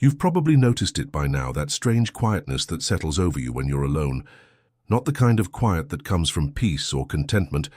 You've probably noticed it by now, that strange quietness that settles over you when you're alone. Not the kind of quiet that comes from peace or contentment,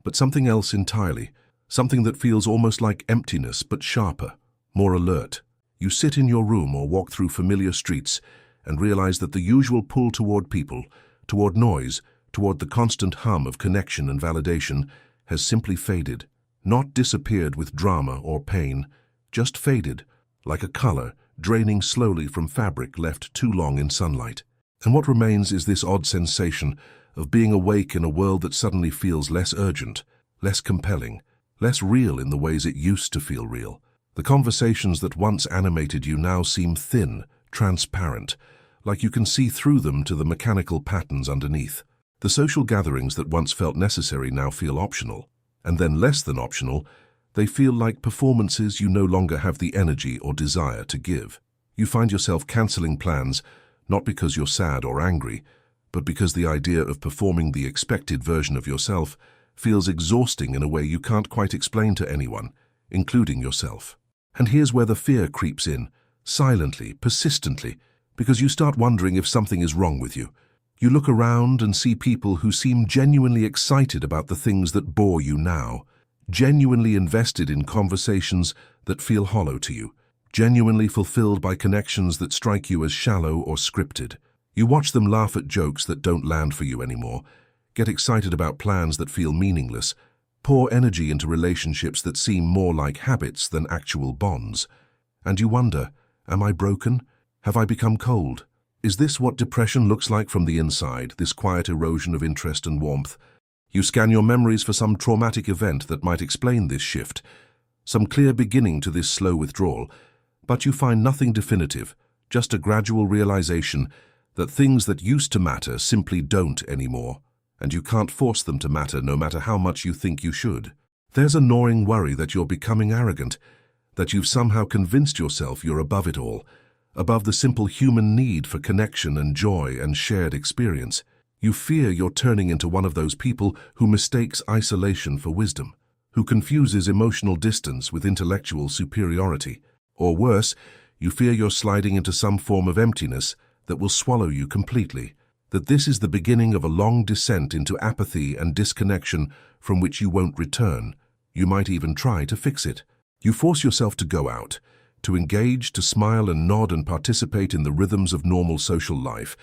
but something else entirely. Something that feels almost like emptiness, but sharper, more alert. You sit in your room or walk through familiar streets and realize that the usual pull toward people, toward noise, toward the constant hum of connection and validation has simply faded. Not disappeared with drama or pain, just faded, like a color draining slowly from fabric left too long in sunlight. And what remains is this odd sensation of being awake in a world that suddenly feels less urgent, less compelling, less real in the ways it used to feel real. The conversations that once animated you now seem thin, transparent, like you can see through them to the mechanical patterns underneath. The social gatherings that once felt necessary now feel optional, and then less than optional, they feel like performances you no longer have the energy or desire to give. You find yourself cancelling plans, not because you're sad or angry, but because the idea of performing the expected version of yourself feels exhausting in a way you can't quite explain to anyone, including yourself. And here's where the fear creeps in, silently, persistently, because you start wondering if something is wrong with you. You look around and see people who seem genuinely excited about the things that bore you now, genuinely invested in conversations that feel hollow to you, genuinely fulfilled by connections that strike you as shallow or scripted. You watch them laugh at jokes that don't land for you anymore, get excited about plans that feel meaningless, pour energy into relationships that seem more like habits than actual bonds. And you wonder, am I broken? Have I become cold? Is this what depression looks like from the inside, this quiet erosion of interest and warmth? You scan your memories for some traumatic event that might explain this shift, some clear beginning to this slow withdrawal, but you find nothing definitive, just a gradual realization that things that used to matter simply don't anymore, and you can't force them to matter no matter how much you think you should. There's a gnawing worry that you're becoming arrogant, that you've somehow convinced yourself you're above it all, above the simple human need for connection and joy and shared experience. You fear you're turning into one of those people who mistakes isolation for wisdom, who confuses emotional distance with intellectual superiority. Or worse, you fear you're sliding into some form of emptiness that will swallow you completely, that this is the beginning of a long descent into apathy and disconnection from which you won't return. You might even try to fix it. You force yourself to go out, to engage, to smile and nod and participate in the rhythms of normal social life,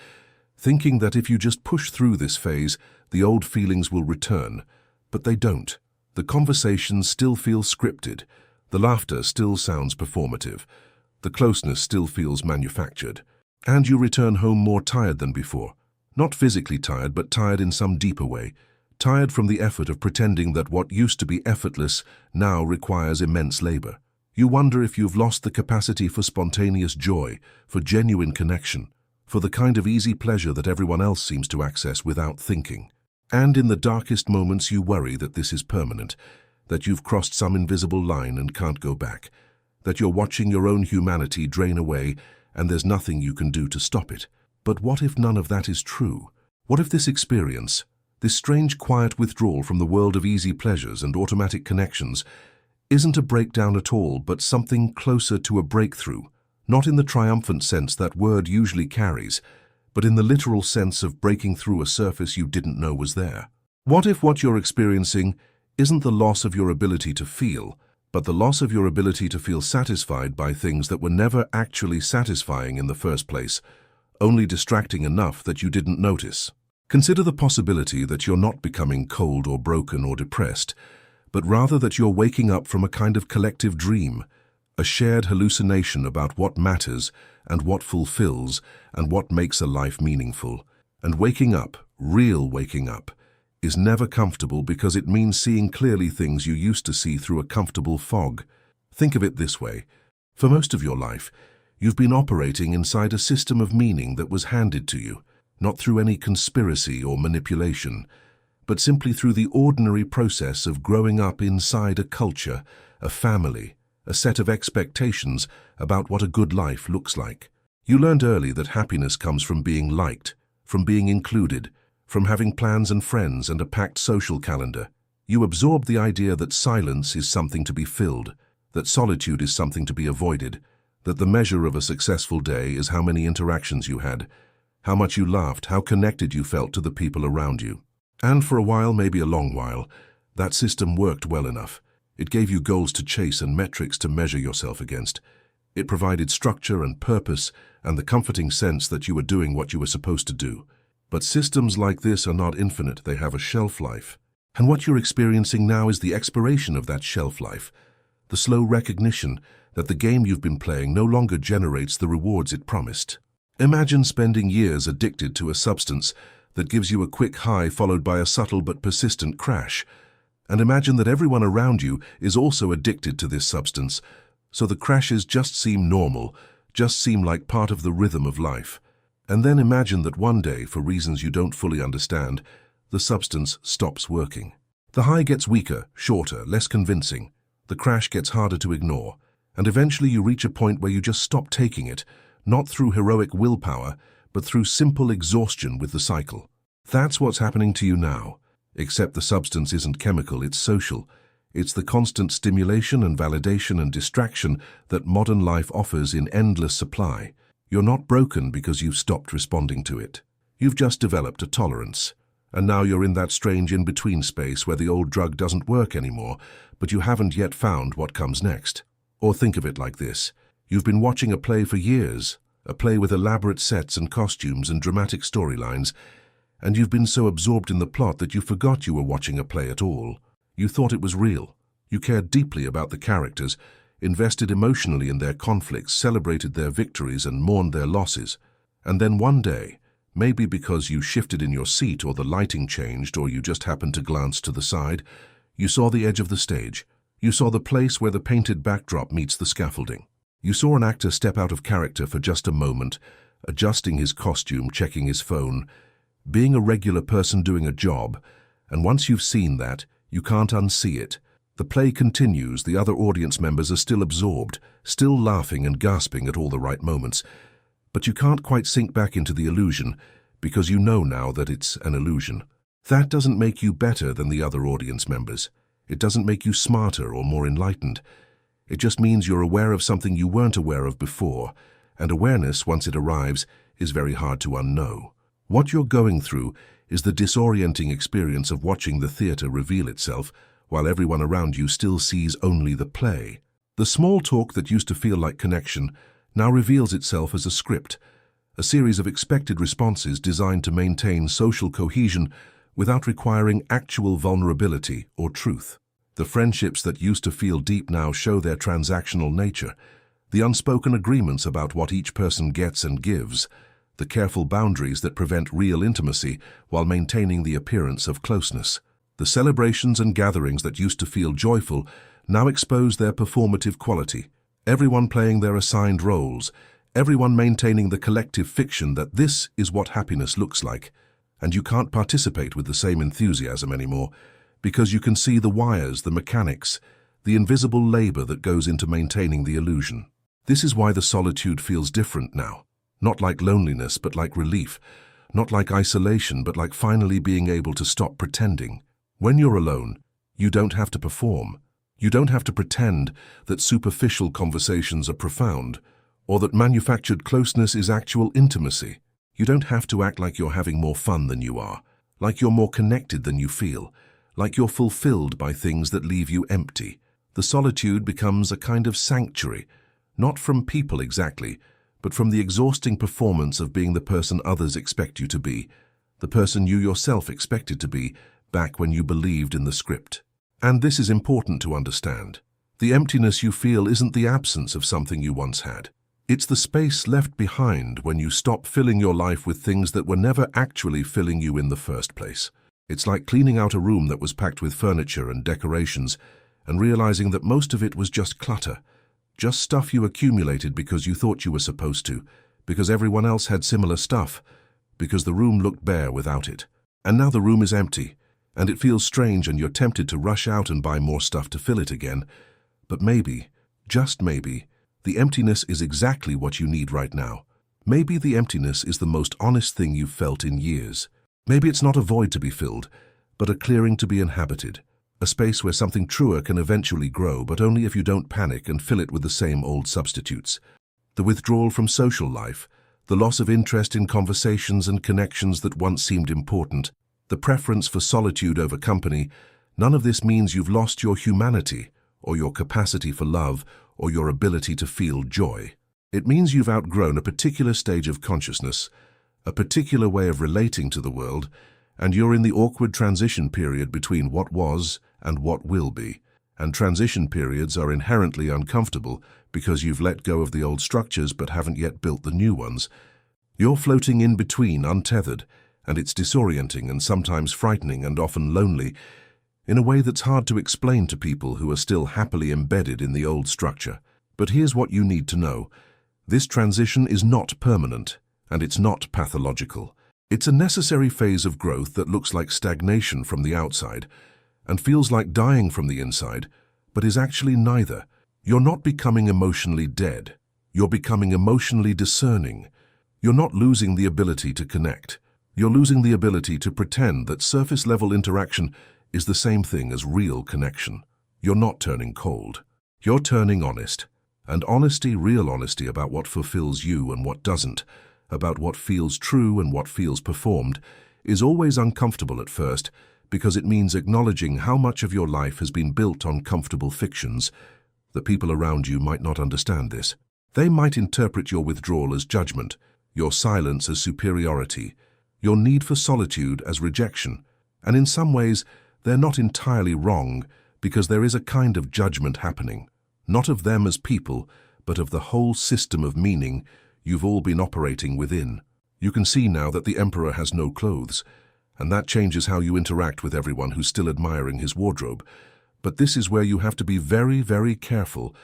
thinking that if you just push through this phase, the old feelings will return. But they don't. The conversations still feel scripted. The laughter still sounds performative. The closeness still feels manufactured. And you return home more tired than before. Not physically tired, but tired in some deeper way. Tired from the effort of pretending that what used to be effortless now requires immense labor. You wonder if you've lost the capacity for spontaneous joy, for genuine connection, for the kind of easy pleasure that everyone else seems to access without thinking. And in the darkest moments you worry that this is permanent, that you've crossed some invisible line and can't go back, that you're watching your own humanity drain away and there's nothing you can do to stop it. But what if none of that is true? What if this experience, this strange quiet withdrawal from the world of easy pleasures and automatic connections, isn't a breakdown at all, but something closer to a breakthrough, not in the triumphant sense that word usually carries, but in the literal sense of breaking through a surface you didn't know was there? What if what you're experiencing isn't the loss of your ability to feel, but the loss of your ability to feel satisfied by things that were never actually satisfying in the first place, only distracting enough that you didn't notice? Consider the possibility that you're not becoming cold or broken or depressed, but rather that you're waking up from a kind of collective dream, a shared hallucination about what matters and what fulfills and what makes a life meaningful. And waking up, real waking up, is never comfortable because it means seeing clearly things you used to see through a comfortable fog. Think of it this way. For most of your life, you've been operating inside a system of meaning that was handed to you, not through any conspiracy or manipulation, but simply through the ordinary process of growing up inside a culture, a family, a set of expectations about what a good life looks like. You learned early that happiness comes from being liked, from being included, from having plans and friends and a packed social calendar. You absorbed the idea that silence is something to be filled, that solitude is something to be avoided, that the measure of a successful day is how many interactions you had, how much you laughed, how connected you felt to the people around you. And for a while, maybe a long while, that system worked well enough. It gave you goals to chase and metrics to measure yourself against. It provided structure and purpose and the comforting sense that you were doing what you were supposed to do. But systems like this are not infinite, they have a shelf life. And what you're experiencing now is the expiration of that shelf life, the slow recognition that the game you've been playing no longer generates the rewards it promised. Imagine spending years addicted to a substance that gives you a quick high followed by a subtle but persistent crash. And imagine that everyone around you is also addicted to this substance, so the crashes just seem normal, just seem like part of the rhythm of life. And then imagine that one day, for reasons you don't fully understand, the substance stops working. The high gets weaker, shorter, less convincing. The crash gets harder to ignore. And eventually you reach a point where you just stop taking it, not through heroic willpower, but through simple exhaustion with the cycle. That's what's happening to you now. Except the substance isn't chemical, it's social. It's the constant stimulation and validation and distraction that modern life offers in endless supply. You're not broken because you've stopped responding to it. You've just developed a tolerance. And now you're in that strange in-between space where the old drug doesn't work anymore, but you haven't yet found what comes next. Or think of it like this. You've been watching a play for years, a play with elaborate sets and costumes and dramatic storylines, and you've been so absorbed in the plot that you forgot you were watching a play at all. You thought it was real. You cared deeply about the characters, invested emotionally in their conflicts, celebrated their victories and mourned their losses. And then one day, maybe because you shifted in your seat or the lighting changed or you just happened to glance to the side, you saw the edge of the stage. You saw the place where the painted backdrop meets the scaffolding. You saw an actor step out of character for just a moment, adjusting his costume, checking his phone, being a regular person doing a job, and once you've seen that, you can't unsee it. The play continues, the other audience members are still absorbed, still laughing and gasping at all the right moments, but you can't quite sink back into the illusion because you know now that it's an illusion. That doesn't make you better than the other audience members. It doesn't make you smarter or more enlightened. It just means you're aware of something you weren't aware of before, and awareness, once it arrives, is very hard to unknow. What you're going through is the disorienting experience of watching the theater reveal itself while everyone around you still sees only the play. The small talk that used to feel like connection now reveals itself as a script, a series of expected responses designed to maintain social cohesion without requiring actual vulnerability or truth. The friendships that used to feel deep now show their transactional nature, the unspoken agreements about what each person gets and gives, the careful boundaries that prevent real intimacy while maintaining the appearance of closeness. The celebrations and gatherings that used to feel joyful now expose their performative quality, everyone playing their assigned roles, everyone maintaining the collective fiction that this is what happiness looks like, and you can't participate with the same enthusiasm anymore because you can see the wires, the mechanics, the invisible labor that goes into maintaining the illusion. This is why the solitude feels different now. Not like loneliness, but like relief. Not like isolation, but like finally being able to stop pretending. When you're alone, you don't have to perform. You don't have to pretend that superficial conversations are profound, or that manufactured closeness is actual intimacy. You don't have to act like you're having more fun than you are, like you're more connected than you feel, like you're fulfilled by things that leave you empty. The solitude becomes a kind of sanctuary, not from people exactly, but from the exhausting performance of being the person others expect you to be, the person you yourself expected to be back when you believed in the script. And this is important to understand. The emptiness you feel isn't the absence of something you once had. It's the space left behind when you stop filling your life with things that were never actually filling you in the first place. It's like cleaning out a room that was packed with furniture and decorations and realizing that most of it was just clutter, just stuff you accumulated because you thought you were supposed to, because everyone else had similar stuff, because the room looked bare without it. And now the room is empty, and it feels strange and you're tempted to rush out and buy more stuff to fill it again. But maybe, just maybe, the emptiness is exactly what you need right now. Maybe the emptiness is the most honest thing you've felt in years. Maybe it's not a void to be filled, but a clearing to be inhabited. A space where something truer can eventually grow, but only if you don't panic and fill it with the same old substitutes. The withdrawal from social life, the loss of interest in conversations and connections that once seemed important, the preference for solitude over company, none of this means you've lost your humanity, or your capacity for love, or your ability to feel joy. It means you've outgrown a particular stage of consciousness, a particular way of relating to the world, and you're in the awkward transition period between what was and what will be. And transition periods are inherently uncomfortable because you've let go of the old structures but haven't yet built the new ones. You're floating in between, untethered, and it's disorienting and sometimes frightening and often lonely, in a way that's hard to explain to people who are still happily embedded in the old structure. But here's what you need to know. This transition is not permanent, and it's not pathological. It's a necessary phase of growth that looks like stagnation from the outside and feels like dying from the inside, but is actually neither. You're not becoming emotionally dead. You're becoming emotionally discerning. You're not losing the ability to connect. You're losing the ability to pretend that surface-level interaction is the same thing as real connection. You're not turning cold. You're turning honest. And honesty, real honesty about what fulfills you and what doesn't, about what feels true and what feels performed, is always uncomfortable at first because it means acknowledging how much of your life has been built on comfortable fictions. The people around you might not understand this. They might interpret your withdrawal as judgment, your silence as superiority, your need for solitude as rejection. And in some ways, they're not entirely wrong because there is a kind of judgment happening. Not of them as people, but of the whole system of meaning you've all been operating within. You can see now that the emperor has no clothes, and that changes how you interact with everyone who's still admiring his wardrobe. But this is where you have to be very, very careful,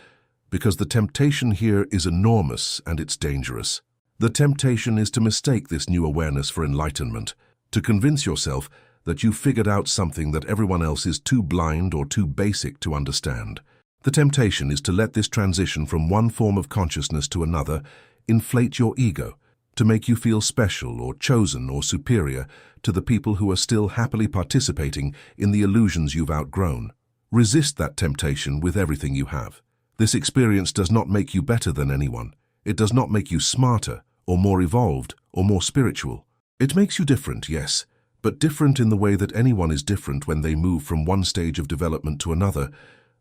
because the temptation here is enormous and it's dangerous. The temptation is to mistake this new awareness for enlightenment, to convince yourself that you've figured out something that everyone else is too blind or too basic to understand. The temptation is to let this transition from one form of consciousness to another inflate your ego, to make you feel special or chosen or superior to the people who are still happily participating in the illusions you've outgrown. Resist that temptation with everything you have. This experience does not make you better than anyone. It does not make you smarter or more evolved or more spiritual. It makes you different, yes, but different in the way that anyone is different when they move from one stage of development to another.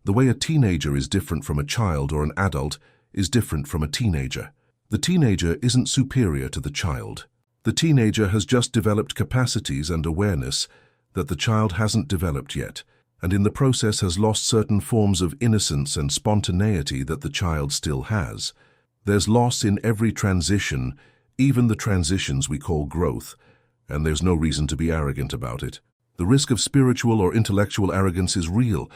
The way a teenager is different from a child or an adult is different from a teenager. The teenager isn't superior to the child. The teenager has just developed capacities and awareness that the child hasn't developed yet, and in the process has lost certain forms of innocence and spontaneity that the child still has. There's loss in every transition, even the transitions we call growth, and there's no reason to be arrogant about it. The risk of spiritual or intellectual arrogance is real,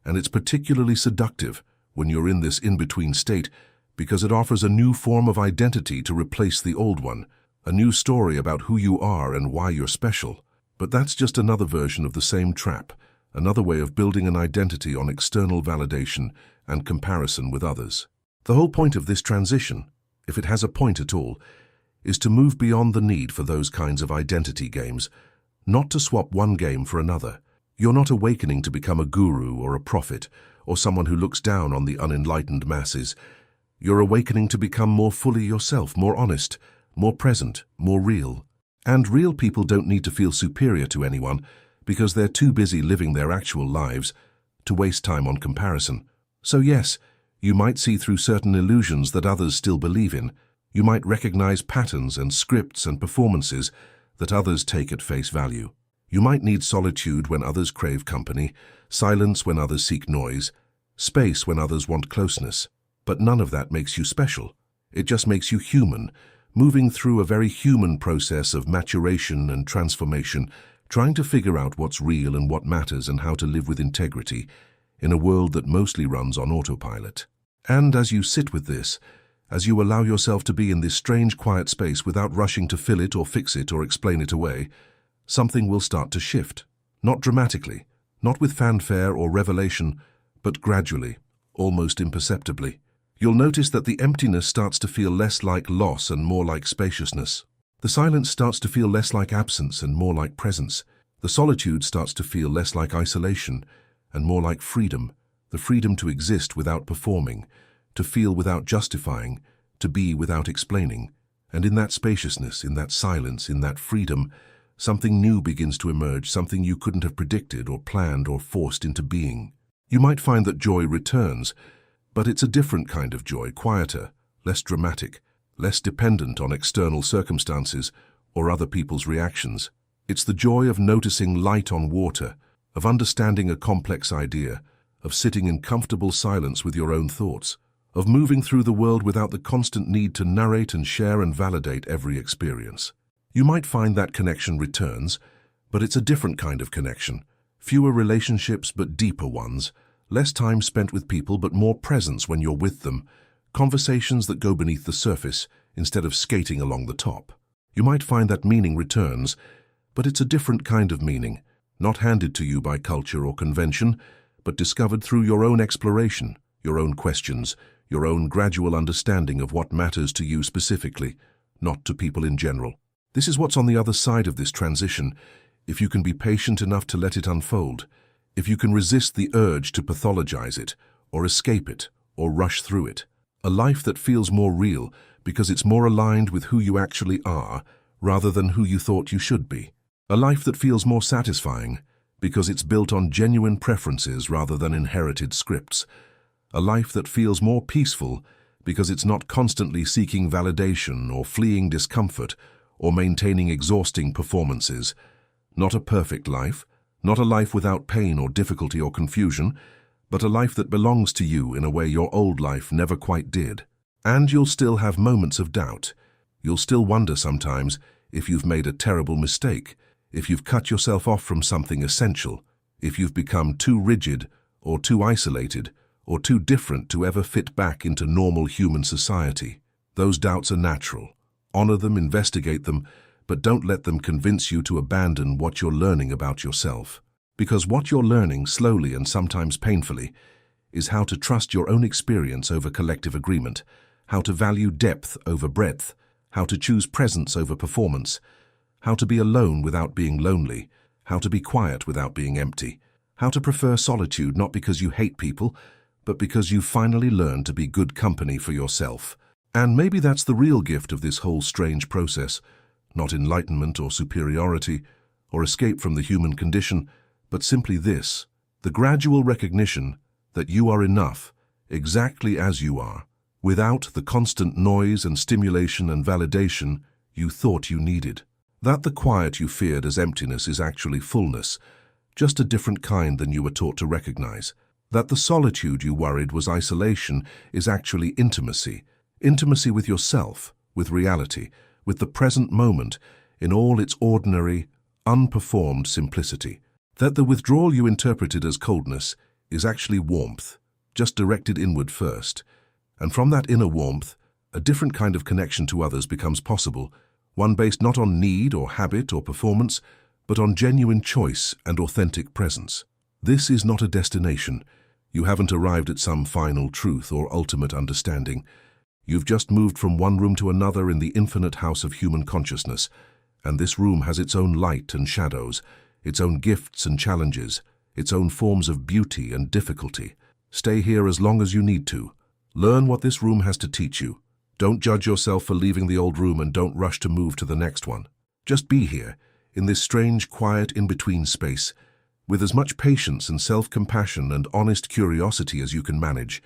and it's particularly seductive when you're in this in-between state because it offers a new form of identity to replace the old one, a new story about who you are and why you're special. But that's just another version of the same trap, another way of building an identity on external validation and comparison with others. The whole point of this transition, if it has a point at all, is to move beyond the need for those kinds of identity games, not to swap one game for another. You're not awakening to become a guru or a prophet or someone who looks down on the unenlightened masses. You're awakening to become more fully yourself, more honest, more present, more real. And real people don't need to feel superior to anyone because they're too busy living their actual lives to waste time on comparison. So yes, you might see through certain illusions that others still believe in. You might recognize patterns and scripts and performances that others take at face value. You might need solitude when others crave company, silence when others seek noise, space when others want closeness. But none of that makes you special. It just makes you human, moving through a very human process of maturation and transformation, trying to figure out what's real and what matters and how to live with integrity in a world that mostly runs on autopilot. And as you sit with this, as you allow yourself to be in this strange quiet space without rushing to fill it or fix it or explain it away, something will start to shift. Not dramatically, not with fanfare or revelation, but gradually, almost imperceptibly. You'll notice that the emptiness starts to feel less like loss and more like spaciousness. The silence starts to feel less like absence and more like presence. The solitude starts to feel less like isolation and more like freedom, the freedom to exist without performing, to feel without justifying, to be without explaining. And in that spaciousness, in that silence, in that freedom, something new begins to emerge, something you couldn't have predicted or planned or forced into being. You might find that joy returns, but it's a different kind of joy, quieter, less dramatic, less dependent on external circumstances or other people's reactions. It's the joy of noticing light on water, of understanding a complex idea, of sitting in comfortable silence with your own thoughts, of moving through the world without the constant need to narrate and share and validate every experience. You might find that connection returns, but it's a different kind of connection. Fewer relationships but deeper ones, less time spent with people but more presence when you're with them, conversations that go beneath the surface instead of skating along the top. You might find that meaning returns, but it's a different kind of meaning, not handed to you by culture or convention, but discovered through your own exploration, your own questions, your own gradual understanding of what matters to you specifically, not to people in general. This is what's on the other side of this transition, if you can be patient enough to let it unfold, if you can resist the urge to pathologize it, or escape it, or rush through it. A life that feels more real because it's more aligned with who you actually are rather than who you thought you should be. A life that feels more satisfying because it's built on genuine preferences rather than inherited scripts. A life that feels more peaceful because it's not constantly seeking validation or fleeing discomfort or maintaining exhausting performances. Not a perfect life, not a life without pain or difficulty or confusion, but a life that belongs to you in a way your old life never quite did. And you'll still have moments of doubt. You'll still wonder sometimes if you've made a terrible mistake, if you've cut yourself off from something essential, if you've become too rigid or too isolated or too different to ever fit back into normal human society. Those doubts are natural. Honor them, investigate them, but don't let them convince you to abandon what you're learning about yourself. Because what you're learning, slowly and sometimes painfully, is how to trust your own experience over collective agreement, how to value depth over breadth, how to choose presence over performance, how to be alone without being lonely, how to be quiet without being empty, how to prefer solitude not because you hate people, but because you've finally learned to be good company for yourself. And maybe that's the real gift of this whole strange process, not enlightenment or superiority or escape from the human condition, but simply this, the gradual recognition that you are enough, exactly as you are, without the constant noise and stimulation and validation you thought you needed. That the quiet you feared as emptiness is actually fullness, just a different kind than you were taught to recognize. That the solitude you worried was isolation is actually intimacy, intimacy with yourself, with reality, with the present moment in all its ordinary, unperformed simplicity. That the withdrawal you interpreted as coldness is actually warmth, just directed inward first. And from that inner warmth, a different kind of connection to others becomes possible, one based not on need or habit or performance, but on genuine choice and authentic presence. This is not a destination. You haven't arrived at some final truth or ultimate understanding. You've just moved from one room to another in the infinite house of human consciousness, and this room has its own light and shadows, its own gifts and challenges, its own forms of beauty and difficulty. Stay here as long as you need to. Learn what this room has to teach you. Don't judge yourself for leaving the old room and don't rush to move to the next one. Just be here, in this strange, quiet, in-between space, with as much patience and self-compassion and honest curiosity as you can manage,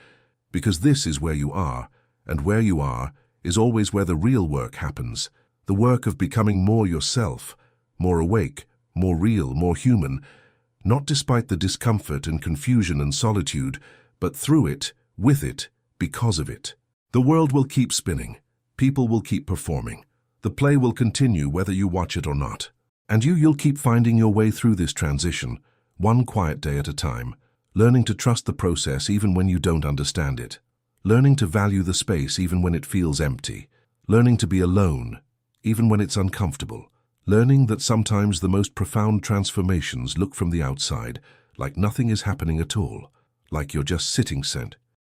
because this is where you are, and where you are is always where the real work happens, the work of becoming more yourself, more awake, more real, more human, not despite the discomfort and confusion and solitude, but through it, with it, because of it. The world will keep spinning. People will keep performing. The play will continue whether you watch it or not. And you'll keep finding your way through this transition, one quiet day at a time, learning to trust the process even when you don't understand it, learning to value the space even when it feels empty, learning to be alone even when it's uncomfortable, learning that sometimes the most profound transformations look from the outside like nothing is happening at all, like you're just sitting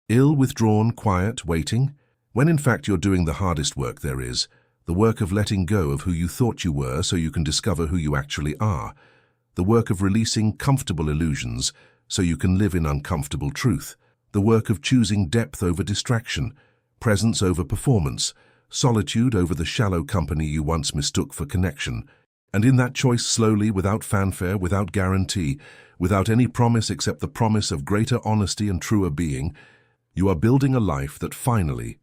ill, withdrawn, quiet, waiting, when in fact you're doing the hardest work there is, the work of letting go of who you thought you were so you can discover who you actually are, the work of releasing comfortable illusions so you can live in uncomfortable truth, the work of choosing depth over distraction, presence over performance, solitude over the shallow company you once mistook for connection. And in that choice, slowly, without fanfare, without guarantee, without any promise except the promise of greater honesty and truer being, you are building a life that finally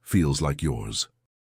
feels like yours.